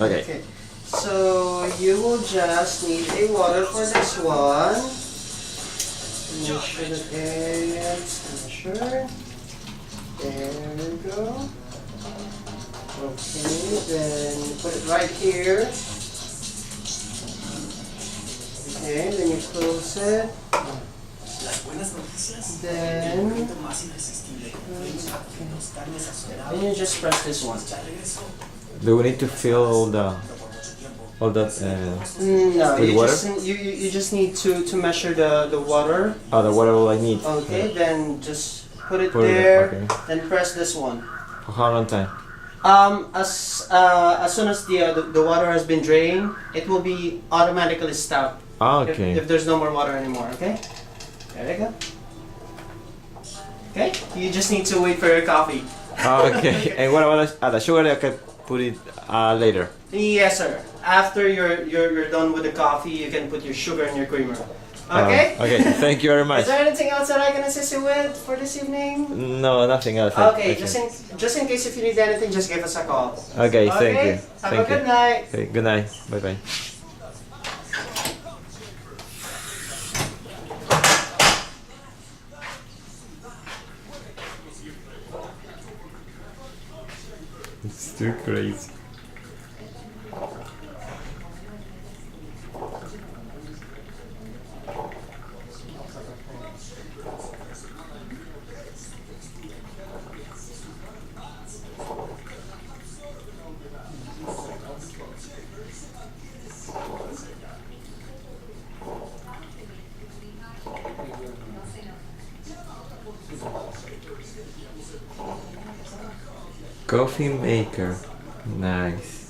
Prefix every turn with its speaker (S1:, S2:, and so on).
S1: Okay.
S2: So you will just need a water for this one. Make sure that it's measured. There we go. Okay, then put it right here. Okay, then you close it. Then you just press this one.
S1: Do we need to fill all that
S2: No,
S1: with water?
S2: you just need to measure the water.
S1: Oh, the water all I need.
S2: Okay, then just put it
S1: Put it
S2: there.
S1: there, okay.
S2: Then press this one.
S1: For how long time?
S2: As soon as the water has been drained, it will be automatically stopped.
S1: Ah, okay.
S2: If there's no more water anymore, okay? There you go. Okay, you just need to wait for your coffee.
S1: Ah, okay. And what about the sugar? I can put it later.
S2: Yes, sir. After you're done with the coffee, you can put your sugar and your creamer. Okay?
S1: Okay, thank you very much.
S2: Is there anything else that I can assist you with for this evening?
S1: No, nothing else.
S2: Okay, just in case if you need anything, just give us a call.
S1: Okay, thank you.
S2: Have
S1: Thank
S2: a good
S1: you.
S2: night.
S1: Okay, good night. Bye bye. It's too crazy. Coffee maker. Nice.